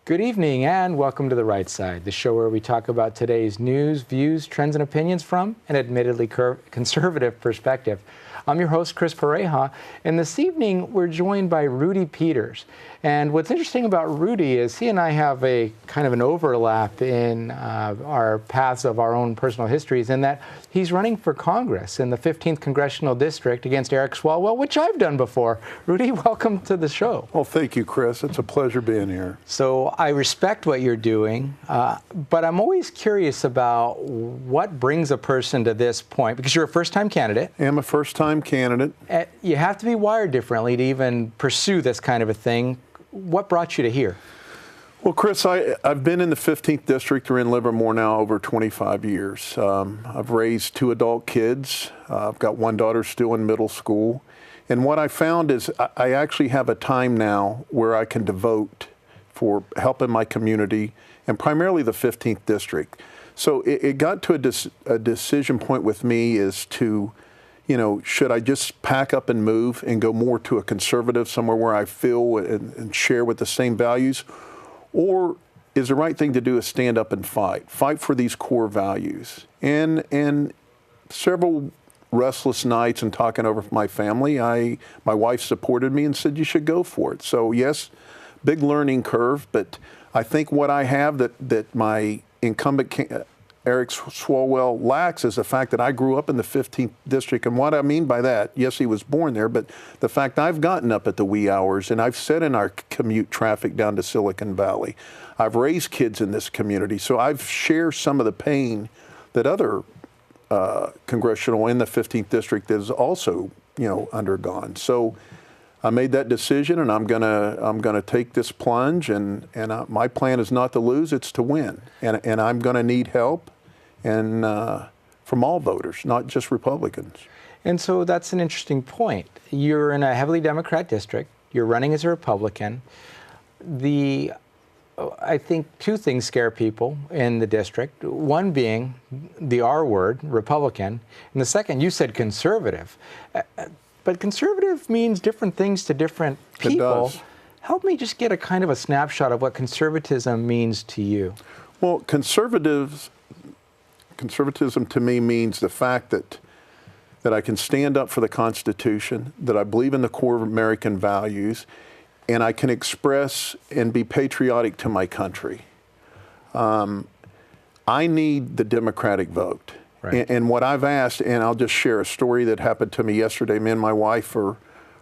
Good evening and welcome to The Right Side, the show where we talk about today's news, views, trends, and opinions from an admittedly conservative perspective. I'm your host, Chris Pareja, and this evening we're joined by Rudy Peters. And what's interesting about Rudy is he and I have a kind of an overlap in our paths of our own personal histories, in that he's running for Congress in the 15th Congressional District against Eric Swalwell, which I've done before. Rudy, welcome to the show. Well, thank you, Chris. It's a pleasure being here. So I respect what you're doing, but I'm always curious about what brings a person to this point, because you're a first-time candidate. I am a first-time candidate. You have to be wired differently to even pursue this kind of a thing. What brought you to here? Well, Chris, I've been in the 15th District or in Livermore now over 25 years. I've raised 2 adult kids. I've got 1 daughter still in middle school. And what I found is I actually have a time now where I can devote for helping my community, and primarily the 15th District. So it got to a decision point with me as to, you know, should I just pack up and move and go more to a conservative, somewhere where I feel and share with the same values? Or is the right thing to do is stand up and fight for these core values? And several restless nights and talking over with my family, my wife supported me and said, you should go for it. So yes, big learning curve, but I think what I have that my incumbent Eric Swalwell lacks is the fact that I grew up in the 15th District. And what I mean by that, yes, he was born there, but the fact I've gotten up at the wee hours and I've sat in our commute traffic down to Silicon Valley. I've raised kids in this community. So I've shared some of the pain that other Congressional in the 15th District has also, you know, undergone. So I made that decision, and I'm gonna take this plunge, and my plan is not to lose, it's to win, and I'm gonna need help, and from all voters, not just Republicans. And so that's an interesting point. You're in a heavily Democrat district. You're running as a Republican. I think 2 things scare people in the district. One being the R word, Republican, and the second, you said conservative. But conservative means different things to different people. It does. Help me just get a kind of a snapshot of what conservatism means to you. Well, conservatism to me means the fact that I can stand up for the Constitution, that I believe in the core of American values, and I can express and be patriotic to my country. I need the Democratic vote. Right. And what I've asked, and I'll just share a story that happened to me yesterday. Me and my wife are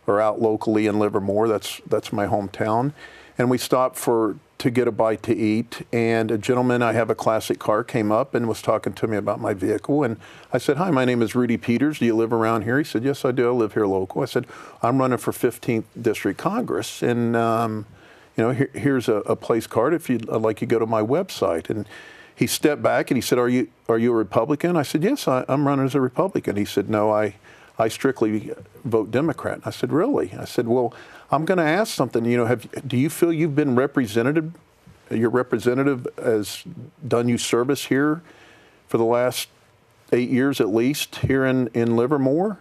out locally in Livermore. That's my hometown. And we stopped to get a bite to eat. And a gentleman, I have a classic car, came up and was talking to me about my vehicle. And I said, hi, my name is Rudy Peters. Do you live around here? He said, yes, I do. I live here local. I said, I'm running for 15th District Congress. And, you know, here's a place card if you'd like you go to my website. And he stepped back and he said, are you a Republican? I said, yes, I'm running as a Republican. He said, no, I strictly vote Democrat. I said, really? I said, well, I'm going to ask something. You know, do you feel you've been represented? Your representative has done you service here for the last 8 years at least here in Livermore?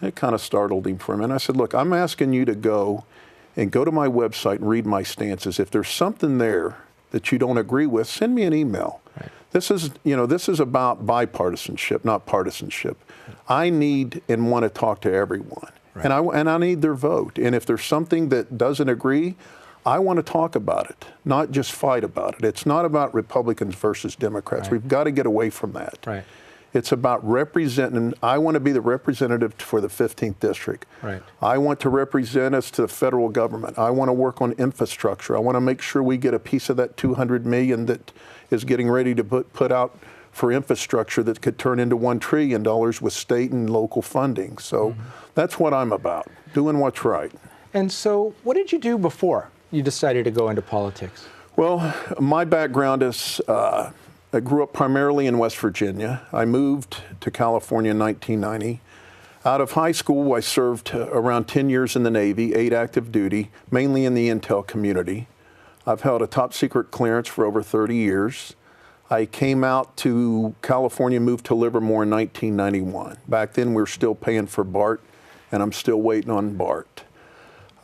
It kind of startled him for a minute. I said, look, I'm asking you to go to my website and read my stances. If there's something there that you don't agree with, send me an email. Right. This is about bipartisanship, not partisanship. I need and want to talk to everyone. Right. And I need their vote. And if there's something that doesn't agree, I want to talk about it, not just fight about it. It's not about Republicans versus Democrats. Right. We've got to get away from that. Right. It's about representing. I want to be the representative for the 15th District. Right. I want to represent us to the federal government. I want to work on infrastructure. I want to make sure we get a piece of that $200 million that is getting ready to put out for infrastructure that could turn into $1 trillion with state and local funding. So that's what I'm about, doing what's right. And so what did you do before you decided to go into politics? Well, my background is I grew up primarily in West Virginia. I moved to California in 1990. Out of high school, I served around 10 years in the Navy, 8 active duty, mainly in the intel community. I've held a top secret clearance for over 30 years. I came out to California, moved to Livermore in 1991. Back then, we were still paying for BART, and I'm still waiting on BART.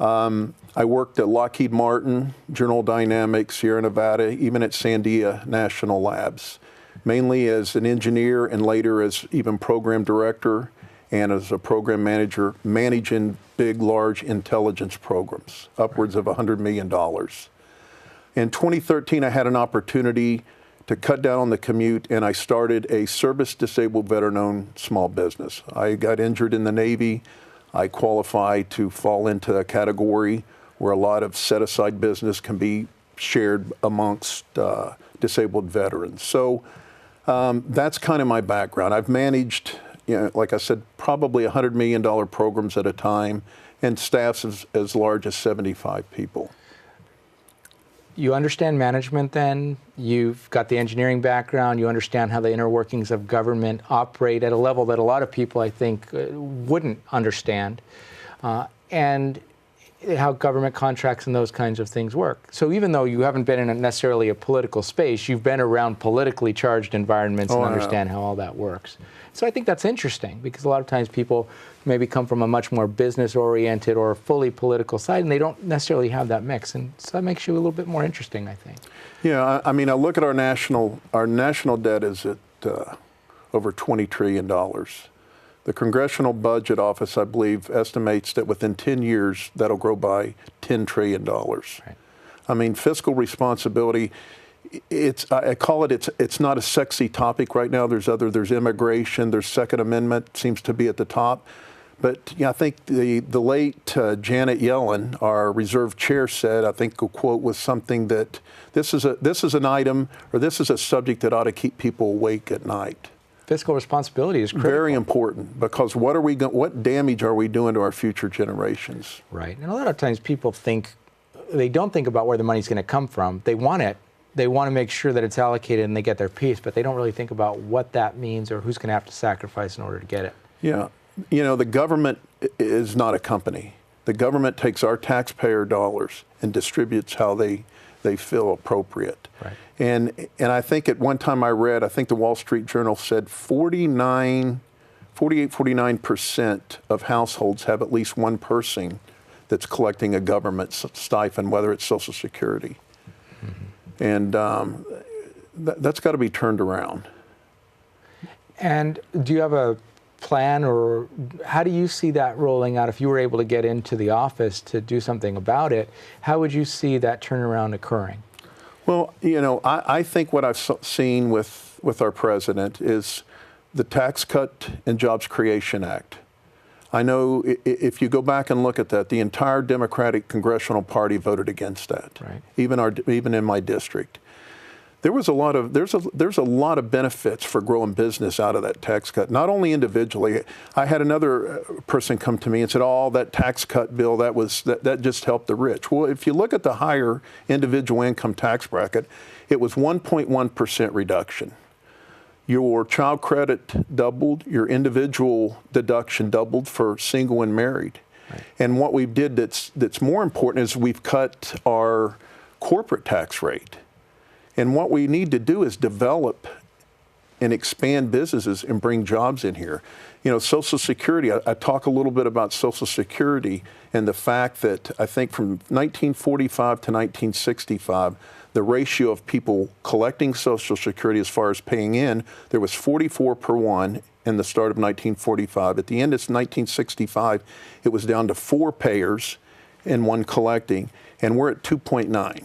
I worked at Lockheed Martin, General Dynamics, Sierra Nevada, even at Sandia National Labs, mainly as an engineer and later as even program director and as a program manager, managing big, large intelligence programs, upwards of $100 million. In 2013, I had an opportunity to cut down on the commute, and I started a service-disabled veteran-owned small business. I got injured in the Navy. I qualified to fall into a category where a lot of set-aside business can be shared amongst disabled veterans. So that's kind of my background. I've managed, like I said, probably $100 million programs at a time and staffs as large as 75 people. You understand management then, you've got the engineering background, you understand how the inner workings of government operate at a level that a lot of people, I think, wouldn't understand, and how government contracts and those kinds of things work. So even though you haven't been in necessarily a political space, you've been around politically charged environments and understand how all that works. So I think that's interesting, because a lot of times people maybe come from a much more business-oriented or fully political side, and they don't necessarily have that mix. And so that makes you a little bit more interesting, I think. Yeah, I mean, I look at our national debt is at over $20 trillion. The Congressional Budget Office, I believe, estimates that within 10 years, that'll grow by $10 trillion. Right. I mean, fiscal responsibility, I call it's not a sexy topic right now. There's immigration, there's Second Amendment seems to be at the top. But I think the late Janet Yellen, our reserve chair, said, I think a quote was something that this is an item, or this is a subject that ought to keep people awake at night. Fiscal responsibility is critical. Very important, because what damage are we doing to our future generations? Right. And a lot of times people they don't think about where the money's going to come from. They want it. They want to make sure that it's allocated and they get their piece, but they don't really think about what that means or who's going to have to sacrifice in order to get it. Yeah. The government is not a company. The government takes our taxpayer dollars and distributes how they feel appropriate. Right. And I think at one time I read, I think the Wall Street Journal said 49% of households have at least one person that's collecting a government stipend, whether it's Social Security. Mm-hmm. And that's got to be turned around. And do you have a plan, or how do you see that rolling out? If you were able to get into the office to do something about it, how would you see that turnaround occurring? Well, I think what I've seen with our president is the Tax Cut and Jobs Creation Act. I know if you go back and look at that, the entire Democratic Congressional Party voted against that. Right. Even in my district, there's a lot of benefits for growing business out of that tax cut. Not only individually, I had another person come to me and said, "Oh, that tax cut bill that just helped the rich." Well, if you look at the higher individual income tax bracket, it was 1.1% reduction. Your child credit doubled, your individual deduction doubled for single and married. Right. And what we did that's more important is we've cut our corporate tax rate. And what we need to do is develop and expand businesses and bring jobs in here. Social Security, I talk a little bit about Social Security and the fact that I think from 1945 to 1965, the ratio of people collecting Social Security as far as paying in, there was 44 per 1 in the start of 1945. At the end of 1965, it was down to 4 payers and 1 collecting, and we're at 2.9.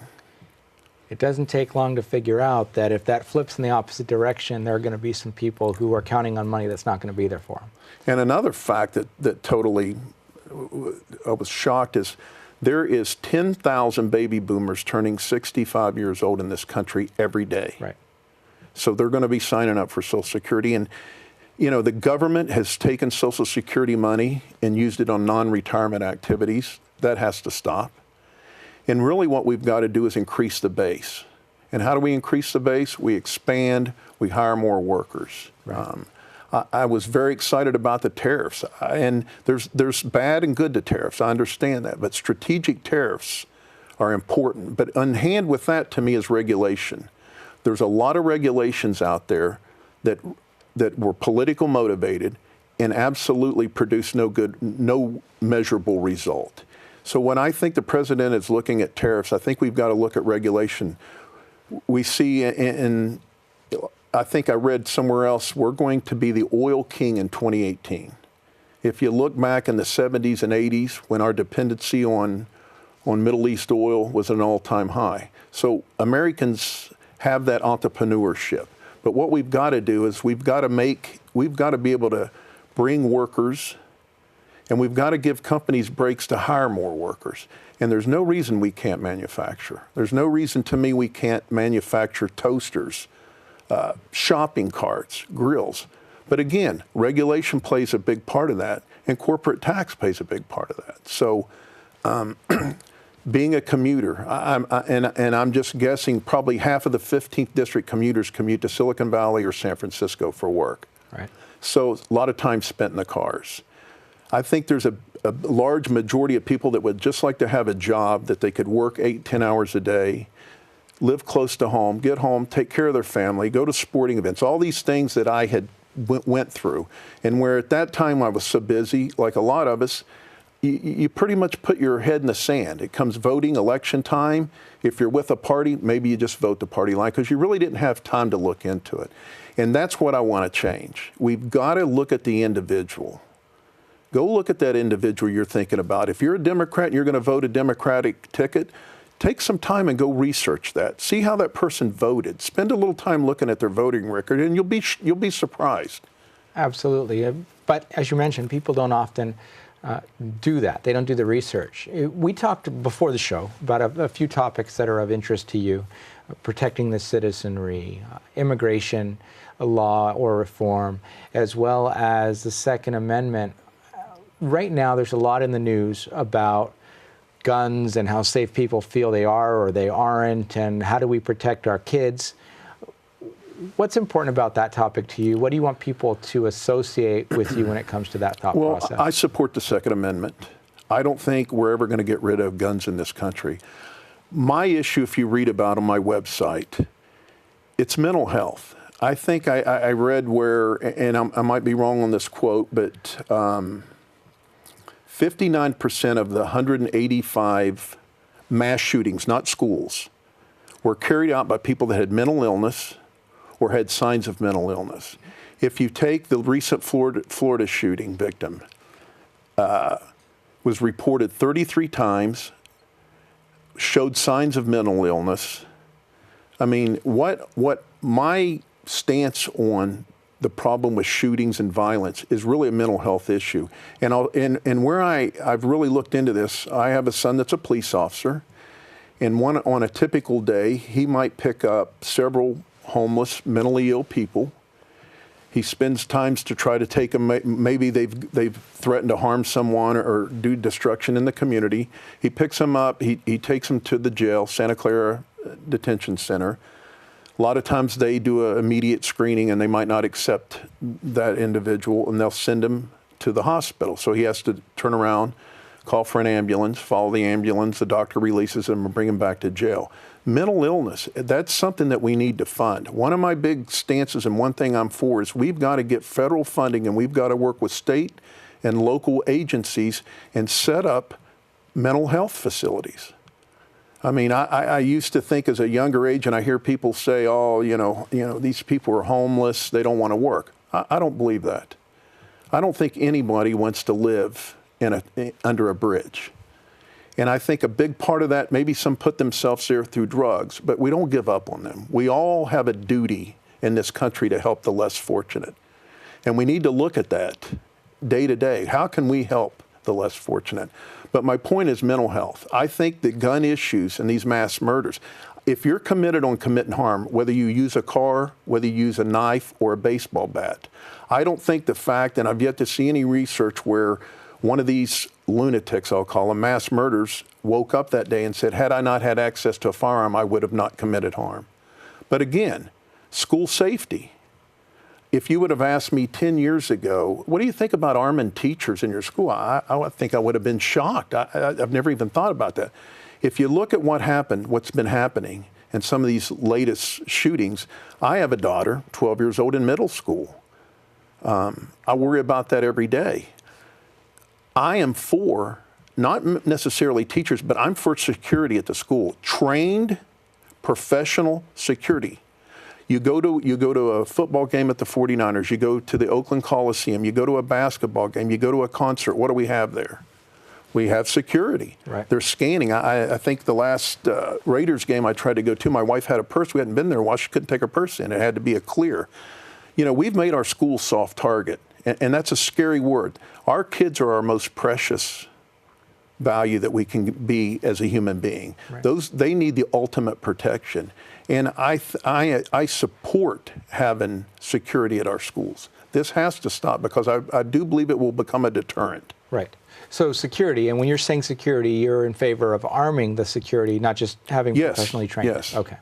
It doesn't take long to figure out that if that flips in the opposite direction, there are going to be some people who are counting on money that's not going to be there for them. And another fact that totally I was shocked is there is 10,000 baby boomers turning 65 years old in this country every day. Right. So they're going to be signing up for Social Security. And, the government has taken Social Security money and used it on non-retirement activities. That has to stop. And really what we've got to do is increase the base. And how do we increase the base? We expand, we hire more workers. Right. I was very excited about the tariffs. And there's bad and good to tariffs. I understand that. But strategic tariffs are important. But on hand with that, to me, is regulation. There's a lot of regulations out there that were political motivated and absolutely produce no measurable result. So when I think the president is looking at tariffs, I think we've got to look at regulation. We see I think I read somewhere else, we're going to be the oil king in 2018. If you look back in the 70s and 80s when our dependency on Middle East oil was at an all-time high. So Americans have that entrepreneurship. But what we've got to do is we've got to be able to bring workers, and we've got to give companies breaks to hire more workers. And there's no reason we can't manufacture. There's no reason to me we can't manufacture toasters, shopping carts, grills. But again, regulation plays a big part of that, and corporate tax plays a big part of that. So being a commuter, I'm just guessing probably half of the 15th district commuters commute to Silicon Valley or San Francisco for work. Right. So a lot of time spent in the cars. I think there's a large majority of people that would just like to have a job that they could work 8-10 hours a day, live close to home, get home, take care of their family, go to sporting events, all these things that I had went through. And where at that time I was so busy, like a lot of us, you pretty much put your head in the sand. It comes voting, election time. If you're with a party, maybe you just vote the party line because you really didn't have time to look into it. And that's what I want to change. We've got to look at the individual. Go look at that individual you're thinking about. If you're a Democrat and you're going to vote a Democratic ticket, take some time and go research that. See how that person voted. Spend a little time looking at their voting record, and you'll be surprised. Absolutely. But as you mentioned, people don't often do that. They don't do the research. We talked before the show about a few topics that are of interest to you: protecting the citizenry, immigration law or reform, as well as the Second Amendment. Right now, there's a lot in the news about guns and how safe people feel they are or they aren't, and how do we protect our kids. What's important about that topic to you? What do you want people to associate with you when it comes to that thought process? Well, I support the Second Amendment. I don't think we're ever going to get rid of guns in this country. My issue, if you read about on my website, it's mental health. I think I read where, and I might be wrong on this quote, but 59% of the 185 mass shootings, not schools, were carried out by people that had mental illness or had signs of mental illness. If you take the recent Florida shooting victim, was reported 33 times, showed signs of mental illness. I mean, what my stance on the problem with shootings and violence is really a mental health issue. And where I've really looked into this, I have a son that's a police officer, and on a typical day, he might pick up several homeless, mentally ill people. He spends times to try to take them. Maybe they've threatened to harm someone or do destruction in the community. He picks them up. He takes them to the jail, Santa Clara Detention Center. A lot of times they do an immediate screening and they might not accept that individual, and they'll send him to the hospital. So he has to turn around, call for an ambulance, follow the ambulance, the doctor releases him and bring him back to jail. Mental illness, that's something that we need to fund. One of my big stances and one thing I'm for is we've got to get federal funding, and we've got to work with state and local agencies and set up mental health facilities. I mean, I used to think as a younger age, and I hear people say, oh, you know, these people are homeless, they don't want to work. I don't believe that. I don't think anybody wants to live under a bridge. And I think a big part of that, maybe some put themselves there through drugs, but we don't give up on them. We all have a duty in this country to help the less fortunate. And we need to look at that day to day. How can we help the less fortunate? But my point is mental health. I think that gun issues and these mass murders, if you're committed on committing harm, whether you use a car, whether you use a knife or a baseball bat, I don't think the fact, and I've yet to see any research where one of these lunatics, I'll call them, mass murders, woke up that day and said, had I not had access to a firearm, I would have not committed harm. But again, school safety. If you would have asked me 10 years ago, what do you think about arming teachers in your school? I think I would have been shocked. I've never even thought about that. If you look at what happened, what's been happening, and some of these latest shootings, I have a daughter, 12 years old, in middle school. I worry about that every day. I am for not necessarily teachers, but I'm for security at the school. Trained, professional security. You go to a football game at the 49ers, you go to the Oakland Coliseum, you go to a basketball game, you go to a concert. What do we have there? We have security. Right. They're scanning. I think the last Raiders game I tried to go to, my wife had a purse. We hadn't been there a while. She couldn't take her purse in. It had to be a clear. You know, we've made our school soft target, and that's a scary word. Our kids are our most precious value that we can be as a human being. Right. They need the ultimate protection. And I support having security at our schools. This has to stop because I do believe it will become a deterrent. Right. So security, and when you're saying security, you're in favor of arming the security, not just having professionally trained. Yes. Okay.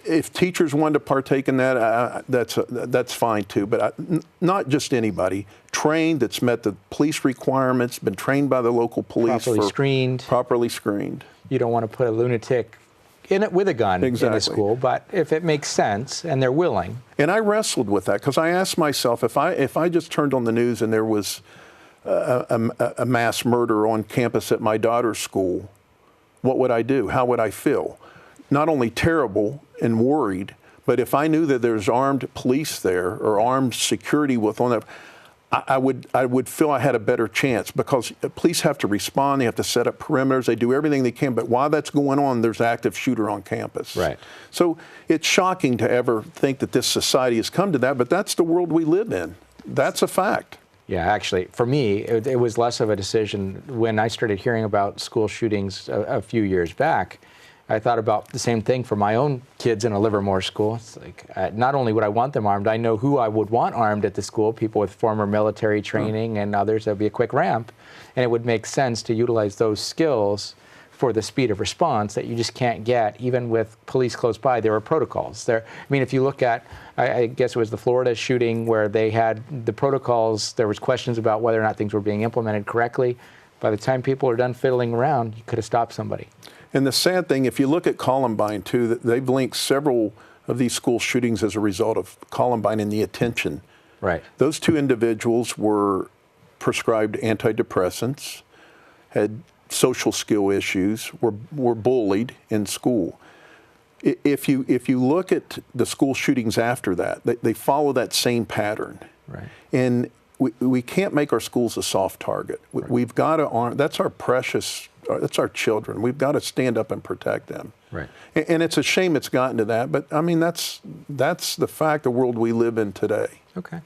If teachers want to partake in that, that's fine too. But not just anybody. Trained, that's met the police requirements, been trained by the local police. Properly screened. You don't want to put a lunatic in it with a gun in a school, but if it makes sense and they're willing. And I wrestled with that because I asked myself, if I just turned on the news and there was a mass murder on campus at my daughter's school, what would I do? How would I feel? Not only terrible and worried, but if I knew that there's armed police there or armed security on that, I would feel I had a better chance because police have to respond. They have to set up perimeters. They do everything they can. But while that's going on, there's an active shooter on campus. Right. So it's shocking to ever think that this society has come to that, but that's the world we live in. That's a fact. Yeah, actually, for me, it was less of a decision. When I started hearing about school shootings a few years back, I thought about the same thing for my own kids in a Livermore school. It's like, not only would I want them armed, I know who I would want armed at the school, people with former military training and others. That would be a quick ramp. And it would make sense to utilize those skills for the speed of response that you just can't get, even with police close by. There are protocols there. I mean, if you look at, I guess it was the Florida shooting where they had the protocols, there was questions about whether or not things were being implemented correctly. By the time people are done fiddling around, you could have stopped somebody. And the sad thing, if you look at Columbine too, they've linked several of these school shootings as a result of Columbine and the attention. Right. Those two individuals were prescribed antidepressants, had social skill issues, were bullied in school. If you look at the school shootings after that, they follow that same pattern. Right. And we can't make our schools a soft target. Right. We've got to arm. That's our precious. That's our children. We've got to stand up and protect them. Right. And it's a shame it's gotten to that. But I mean, that's the fact. The world we live in today. Okay.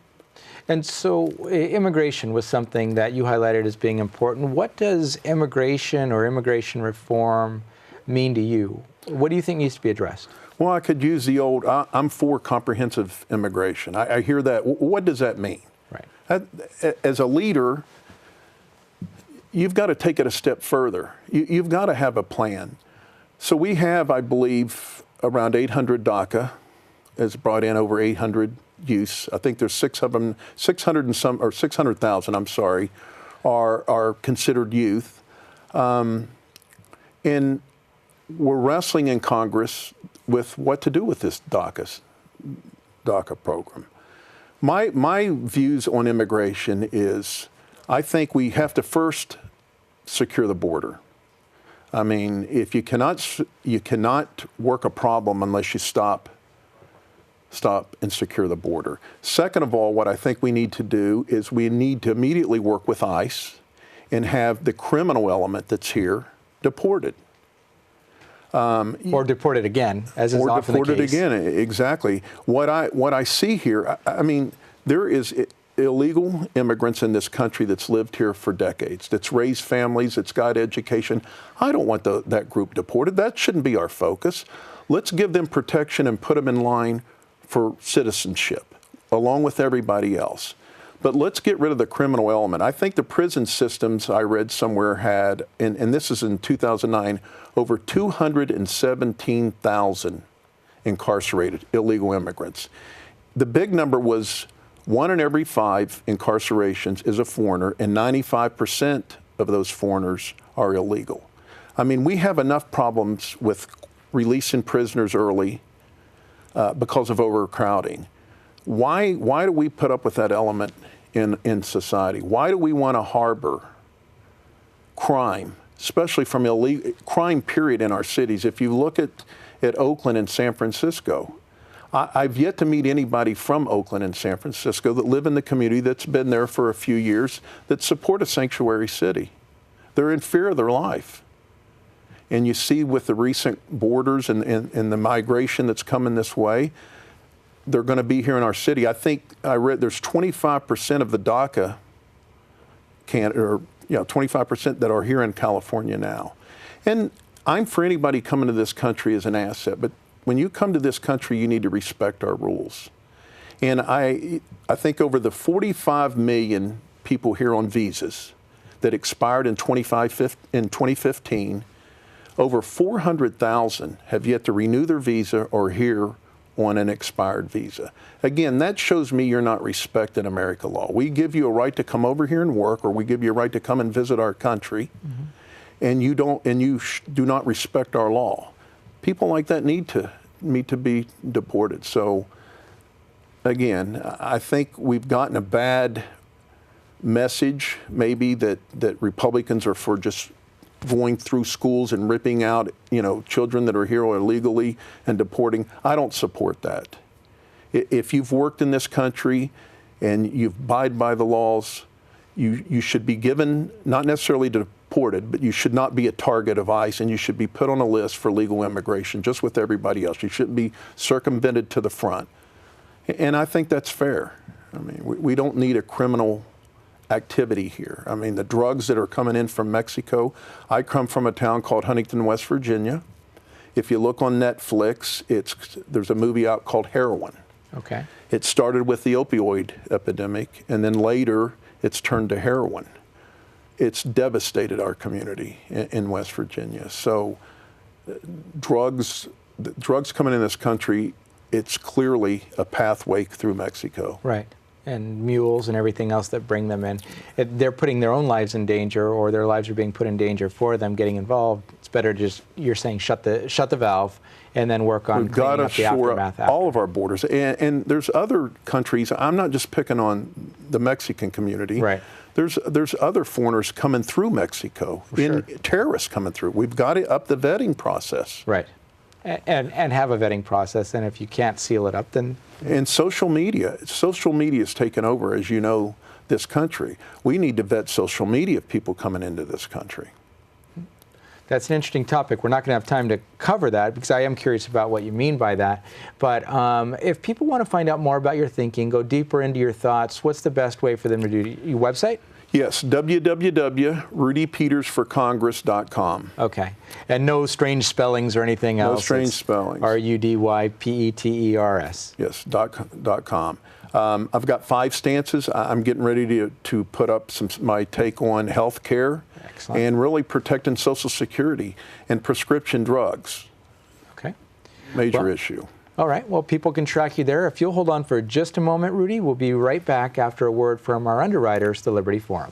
And so immigration was something that you highlighted as being important. What does immigration or immigration reform mean to you? What do you think needs to be addressed? Well, I could use the old, I'm for comprehensive immigration. I hear that. What does that mean? Right. As a leader, you've got to take it a step further. You've got to have a plan. So we have, I believe, around 800 DACA has brought in over 800 youths. I think there's 600 and some, or 600,000, I'm sorry, are considered youth. And we're wrestling in Congress with what to do with this DACA program. My views on immigration is I think we have to first secure the border. I mean, if you cannot work a problem unless you stop and secure the border. Second of all, what I think we need to do is we need to immediately work with ICE and have the criminal element that's here deported. Or deported again, as is often the case. Or deported again, exactly. What I see here, I mean, there is illegal immigrants in this country that's lived here for decades, that's raised families, that's got education. I don't want that group deported. That shouldn't be our focus. Let's give them protection and put them in line for citizenship, along with everybody else. But let's get rid of the criminal element. I think the prison systems I read somewhere had, and this is in 2009, over 217,000 incarcerated illegal immigrants. The big number was 1 in every 5 incarcerations is a foreigner, and 95% of those foreigners are illegal. I mean, we have enough problems with releasing prisoners early because of overcrowding. Why do we put up with that element in society? Why do we want to harbor crime especially from illegal crime period in our cities. If you look at Oakland and San Francisco, I've yet to meet anybody from Oakland and San Francisco that live in the community that's been there for a few years that support a sanctuary city. They're in fear of their life. And you see with the recent borders and the migration that's coming this way, they're going to be here in our city. I think I read there's 25% of the DACA 25% that are here in California now. And I'm for anybody coming to this country as an asset, but when you come to this country, you need to respect our rules. And I think over the 45 million people here on visas that expired in 2015, over 400,000 have yet to renew their visa or here on an expired visa. Again, that shows me you're not respecting American law. We give you a right to come over here and work, or we give you a right to come and visit our country, and you do not respect our law. People like that need to be deported. So again, I think we've gotten a bad message maybe that Republicans are for just going through schools and ripping out, children that are here illegally and deporting. I don't support that. If you've worked in this country and you abide by the laws, you should be given, not necessarily deported, but you should not be a target of ICE, and you should be put on a list for legal immigration, just with everybody else. You shouldn't be circumvented to the front. And I think that's fair. I mean, we don't need a criminal activity here. I mean, the drugs that are coming in from Mexico, I come from a town called Huntington, West Virginia. If you look on Netflix, there's a movie out called Heroin. Okay. It started with the opioid epidemic, and then later it's turned to heroin. It's devastated our community in West Virginia. So drugs coming in this country, it's clearly a pathway through Mexico. Right. And mules and everything else that bring them in. They're putting their own lives in danger, or their lives are being put in danger for them getting involved. It's better just, you're saying, shut the valve and then work on cleaning up the aftermath. All of our borders. And there's other countries. I'm not just picking on the Mexican community. Right. There's other foreigners coming through Mexico, terrorists coming through. We've got to up the vetting process. Right. And have a vetting process, and if you can't seal it up, then... And social media is taken over, as you know, this country. We need to vet social media of people coming into this country. That's an interesting topic. We're not going to have time to cover that, because I am curious about what you mean by that. But if people want to find out more about your thinking, go deeper into your thoughts, what's the best way for them to do it? Your website? Yes, www.rudypetersforcongress.com. Okay. And no strange spellings or anything else? No strange spellings. RUDYPETERS. Yes, .com. I've got 5 stances. I'm getting ready to put up my take on health care and really protecting Social Security and prescription drugs. Okay. Major issue. All right. Well, people can track you there. If you'll hold on for just a moment, Rudy, we'll be right back after a word from our underwriters, the Liberty Forum.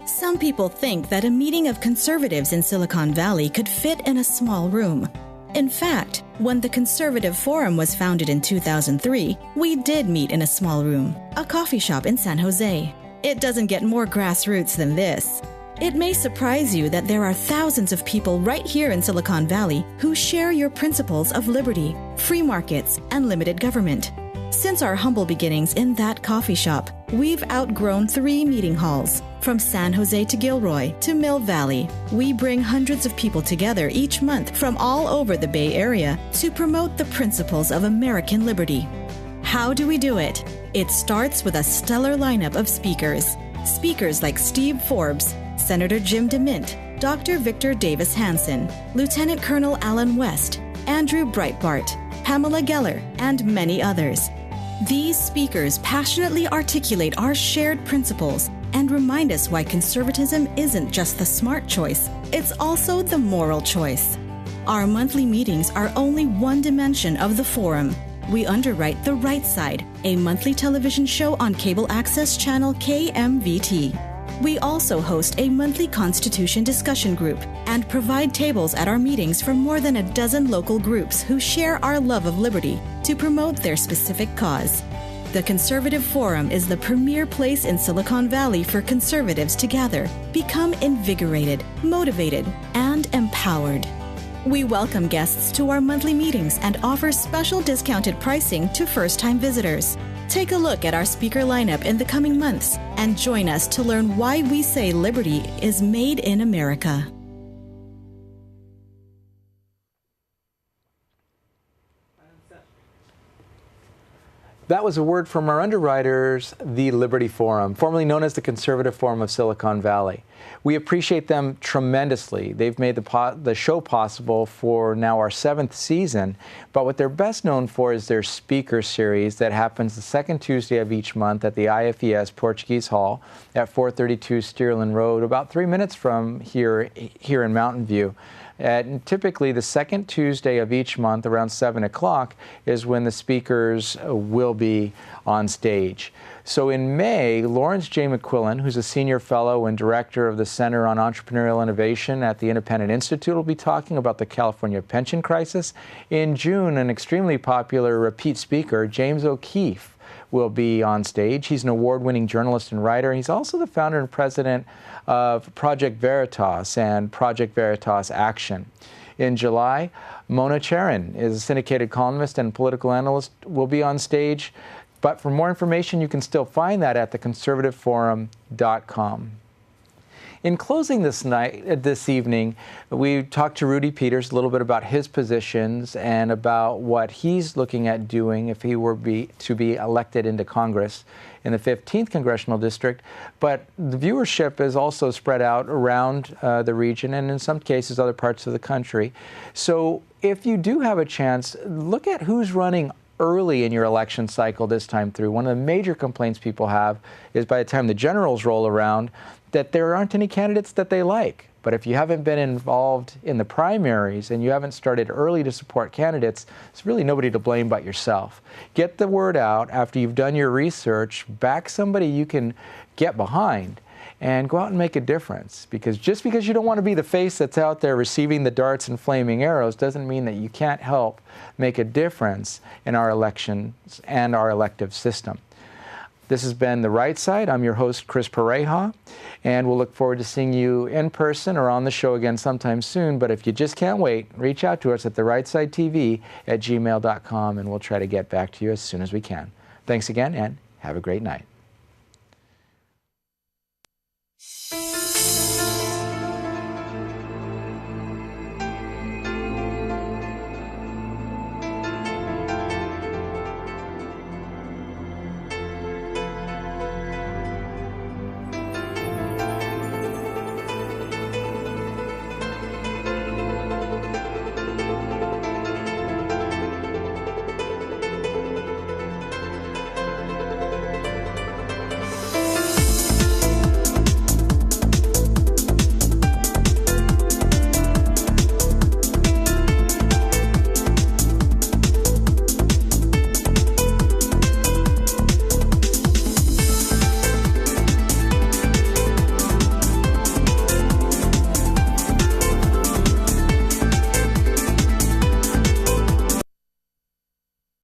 Some people think that a meeting of conservatives in Silicon Valley could fit in a small room. In fact, when the Conservative Forum was founded in 2003, we did meet in a small room, a coffee shop in San Jose. It doesn't get more grassroots than this. It may surprise you that there are thousands of people right here in Silicon Valley who share your principles of liberty, free markets, and limited government. Since our humble beginnings in that coffee shop, we've outgrown 3 meeting halls. From San Jose to Gilroy to Mill Valley, we bring hundreds of people together each month from all over the Bay Area to promote the principles of American liberty. How do we do it? It starts with a stellar lineup of speakers. Speakers like Steve Forbes, Senator Jim DeMint, Dr. Victor Davis Hanson, Lieutenant Colonel Alan West, Andrew Breitbart, Pamela Geller, and many others. These speakers passionately articulate our shared principles and remind us why conservatism isn't just the smart choice, it's also the moral choice. Our monthly meetings are only one dimension of the forum. We underwrite The Right Side, a monthly television show on cable access channel KMVT. We also host a monthly Constitution discussion group and provide tables at our meetings for more than a dozen local groups who share our love of liberty to promote their specific cause. The Conservative Forum is the premier place in Silicon Valley for conservatives to gather, become invigorated, motivated, and empowered. We welcome guests to our monthly meetings and offer special discounted pricing to first-time visitors. Take a look at our speaker lineup in the coming months and join us to learn why we say liberty is made in America. That was a word from our underwriters, the Liberty Forum, formerly known as the Conservative Forum of Silicon Valley. We appreciate them tremendously. They've made the show possible for now our 7th season, but what they're best known for is their speaker series that happens the second Tuesday of each month at the IFES Portuguese Hall at 432 Stearland Road, about 3 minutes from here in Mountain View. And typically, the second Tuesday of each month around 7 o'clock is when the speakers will be on stage. So in May, Lawrence J. McQuillan, who's a senior fellow and director of the Center on Entrepreneurial Innovation at the Independent Institute, will be talking about the California pension crisis. In June, an extremely popular repeat speaker, James O'Keefe, will be on stage. He's an award-winning journalist and writer. He's also the founder and president of Project Veritas and Project Veritas Action. In July, Mona Charen is a syndicated columnist and political analyst, will be on stage. But for more information, you can still find that at theconservativeforum.com. In closing this evening, we talked to Rudy Peters a little bit about his positions and about what he's looking at doing if he were to be elected into Congress in the 15th Congressional District. But the viewership is also spread out around the region and in some cases other parts of the country. So if you do have a chance, look at who's running early in your election cycle this time through. One of the major complaints people have is by the time the generals roll around, that there aren't any candidates that they like. But if you haven't been involved in the primaries and you haven't started early to support candidates, there's really nobody to blame but yourself. Get the word out after you've done your research, back somebody you can get behind, and go out and make a difference. Because just because you don't want to be the face that's out there receiving the darts and flaming arrows doesn't mean that you can't help make a difference in our elections and our elective system. This has been The Right Side. I'm your host, Chris Pareja, and we'll look forward to seeing you in person or on the show again sometime soon. But if you just can't wait, reach out to us at therightsidetv@gmail.com, and we'll try to get back to you as soon as we can. Thanks again, and have a great night.